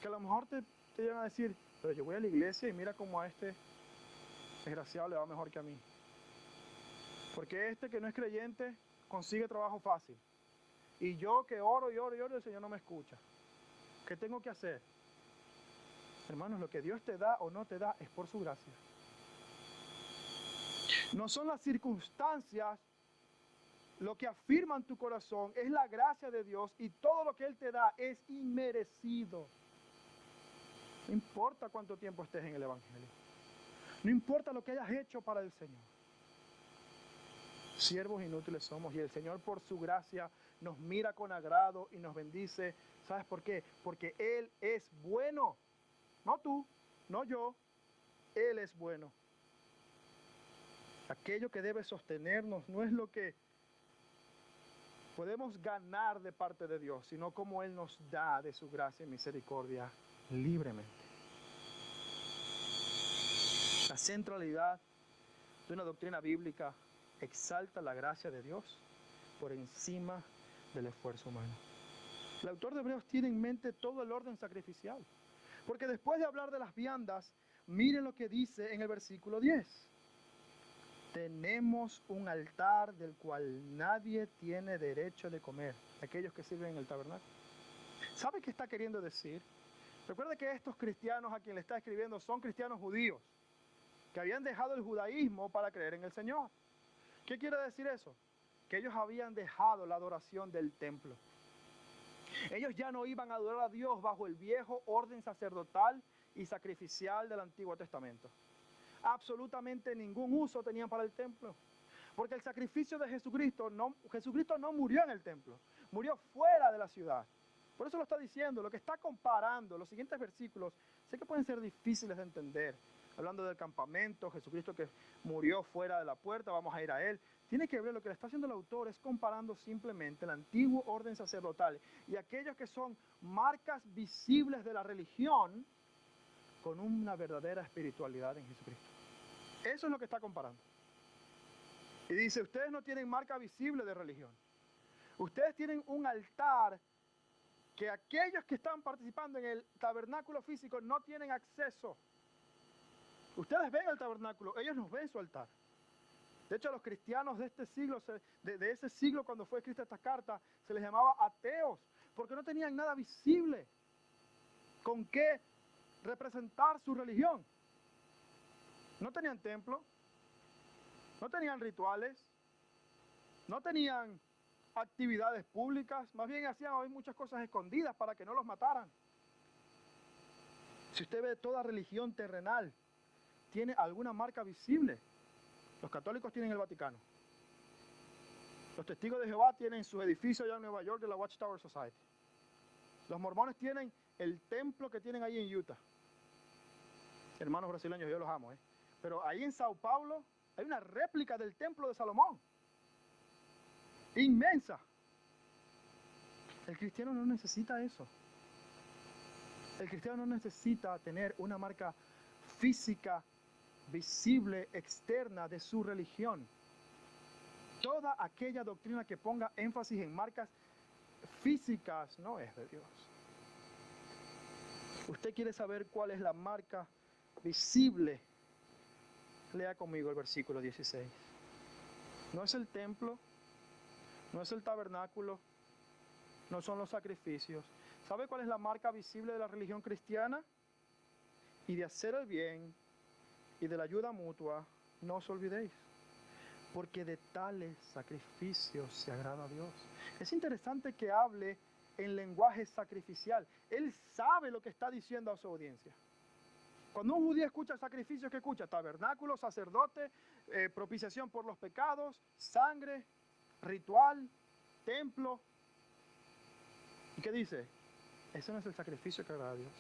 que a lo mejor te llegan a decir, pero yo voy a la iglesia y mira cómo a este desgraciado le va mejor que a mí. Porque este que no es creyente consigue trabajo fácil. Y yo que oro y oro y oro, el Señor no me escucha. ¿Qué tengo que hacer? Hermanos, lo que Dios te da o no te da es por su gracia. No son las circunstancias lo que afirman tu corazón, es la gracia de Dios y todo lo que Él te da es inmerecido. No importa cuánto tiempo estés en el Evangelio. No importa lo que hayas hecho para el Señor. Siervos inútiles somos y el Señor por su gracia nos mira con agrado y nos bendice ¿Sabes por qué? Porque Él es bueno. No tú, no yo. Él es bueno. Aquello que debe sostenernos no es lo que podemos ganar de parte de Dios, sino como Él nos da de su gracia y misericordia libremente. La centralidad de una doctrina bíblica exalta la gracia de Dios por encima del esfuerzo humano. El autor de Hebreos tiene en mente todo el orden sacrificial, porque después de hablar de las viandas, miren lo que dice en el versículo 10. Tenemos un altar del cual nadie tiene derecho de comer, aquellos que sirven en el tabernáculo. ¿Sabe qué está queriendo decir? Recuerda que estos cristianos a quien le está escribiendo son cristianos judíos, que habían dejado el judaísmo para creer en el Señor. ¿Qué quiere decir eso? Que ellos habían dejado la adoración del templo. Ellos ya no iban a adorar a Dios bajo el viejo orden sacerdotal y sacrificial del Antiguo Testamento. Absolutamente ningún uso tenían para el templo. Porque el sacrificio de Jesucristo no murió en el templo, murió fuera de la ciudad. Por eso lo está diciendo, lo que está comparando, los siguientes versículos, sé que pueden ser difíciles de entender. Hablando del campamento, Jesucristo que murió fuera de la puerta, vamos a ir a Él. Tiene que ver, lo que le está haciendo el autor es comparando simplemente el antiguo orden sacerdotal y aquellos que son marcas visibles de la religión con una verdadera espiritualidad en Jesucristo. Eso es lo que está comparando. Y dice, ustedes no tienen marca visible de religión. Ustedes tienen un altar que aquellos que están participando en el tabernáculo físico no tienen acceso. Ustedes ven el tabernáculo, ellos no ven su altar. De hecho, a los cristianos de este siglo, de ese siglo cuando fue escrita esta carta, se les llamaba ateos, porque no tenían nada visible con qué representar su religión. No tenían templo, no tenían rituales, no tenían actividades públicas, más bien hacían hoy muchas cosas escondidas para que no los mataran. Si usted ve toda religión terrenal, tiene alguna marca visible. Los católicos tienen el Vaticano. Los testigos de Jehová tienen su edificio allá en Nueva York de la Watchtower Society. Los mormones tienen el templo que tienen ahí en Utah. Hermanos brasileños, yo los amo, Pero ahí en Sao Paulo hay una réplica del templo de Salomón. Inmensa. El cristiano no necesita eso. El cristiano no necesita tener una marca física, visible, externa de su religión. Toda aquella doctrina que ponga énfasis en marcas físicas no es de Dios. ¿Usted quiere saber cuál es la marca visible? Lea conmigo el versículo 16. No es el templo, no es el tabernáculo, no son los sacrificios. ¿Sabe cuál es la marca visible de la religión cristiana? Y de hacer el bien y de la ayuda mutua, no os olvidéis, porque de tales sacrificios se agrada a Dios. Es interesante que hable en lenguaje sacrificial. Él sabe lo que está diciendo a su audiencia. Cuando un judío escucha sacrificios, ¿qué escucha? Tabernáculo, sacerdote, propiciación por los pecados, sangre, ritual, templo. ¿Y qué dice? Ese no es el sacrificio que agrada a Dios.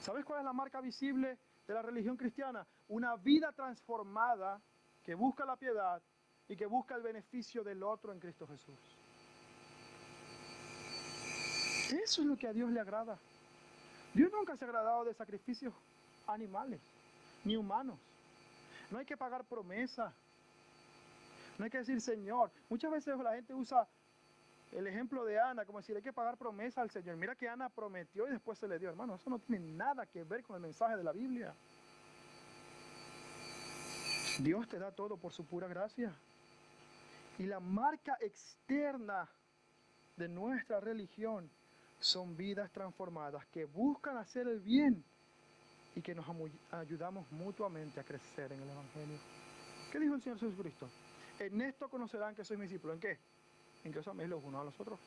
¿Sabes cuál es la marca visible de la religión cristiana? Una vida transformada que busca la piedad y que busca el beneficio del otro en Cristo Jesús. Eso es lo que a Dios le agrada. Dios nunca se ha agradado de sacrificios animales, ni humanos. No hay que pagar promesa. No hay que decir Señor. Muchas veces la gente usa el ejemplo de Ana, como decir, hay que pagar promesa al Señor. Mira que Ana prometió y después se le dio. Hermano, eso no tiene nada que ver con el mensaje de la Biblia. Dios te da todo por su pura gracia. Y la marca externa de nuestra religión son vidas transformadas que buscan hacer el bien y que nos ayudamos mutuamente a crecer en el Evangelio. ¿Qué dijo el Señor Jesucristo? En esto conocerán que sois mis discípulos. ¿En qué? En que os améis los unos a los otros.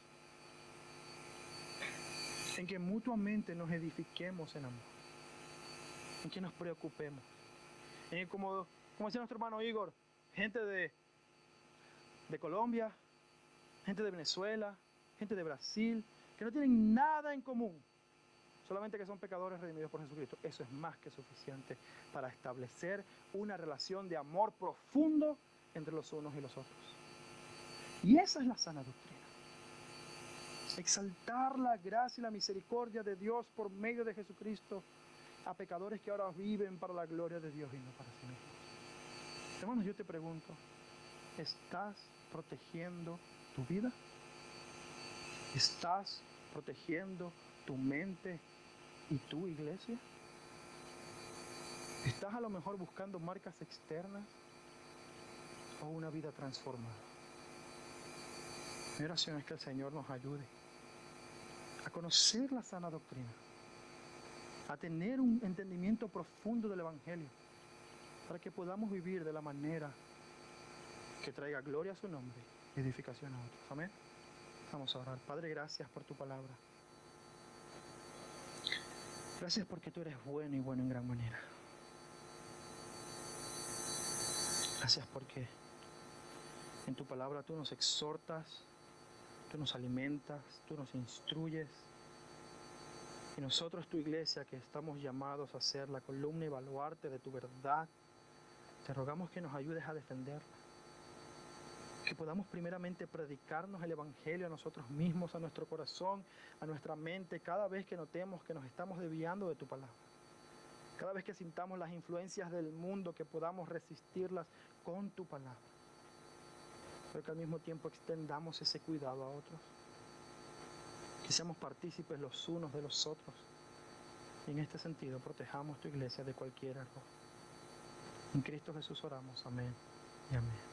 En que mutuamente nos edifiquemos en amor. En que nos preocupemos. En que, como decía nuestro hermano Igor, gente de Colombia, gente de Venezuela, gente de Brasil, que no tienen nada en común, solamente que son pecadores redimidos por Jesucristo, eso es más que suficiente para establecer una relación de amor profundo entre los unos y los otros. Y esa es la sana doctrina. Exaltar la gracia y la misericordia de Dios por medio de Jesucristo a pecadores que ahora viven para la gloria de Dios y no para sí mismos. Hermanos, yo te pregunto, ¿estás protegiendo tu vida? ¿Estás protegiendo tu mente y tu iglesia? ¿Estás a lo mejor buscando marcas externas o una vida transformada? Mi oración es que el Señor nos ayude a conocer la sana doctrina, a tener un entendimiento profundo del Evangelio, para que podamos vivir de la manera que traiga gloria a su nombre y edificación a otros. Amén. Vamos a orar. Padre, gracias por tu palabra. Gracias porque tú eres bueno y bueno en gran manera. Gracias porque en tu palabra tú nos exhortas, tú nos alimentas, tú nos instruyes. Y nosotros, tu iglesia, que estamos llamados a ser la columna y baluarte de tu verdad, te rogamos que nos ayudes a defenderla. Que podamos primeramente predicarnos el Evangelio a nosotros mismos, a nuestro corazón, a nuestra mente, cada vez que notemos que nos estamos desviando de tu palabra. Cada vez que sintamos las influencias del mundo, que podamos resistirlas con tu palabra. Pero que al mismo tiempo extendamos ese cuidado a otros. Que seamos partícipes los unos de los otros. Y en este sentido protejamos tu iglesia de cualquier error. En Cristo Jesús oramos. Amén y amén.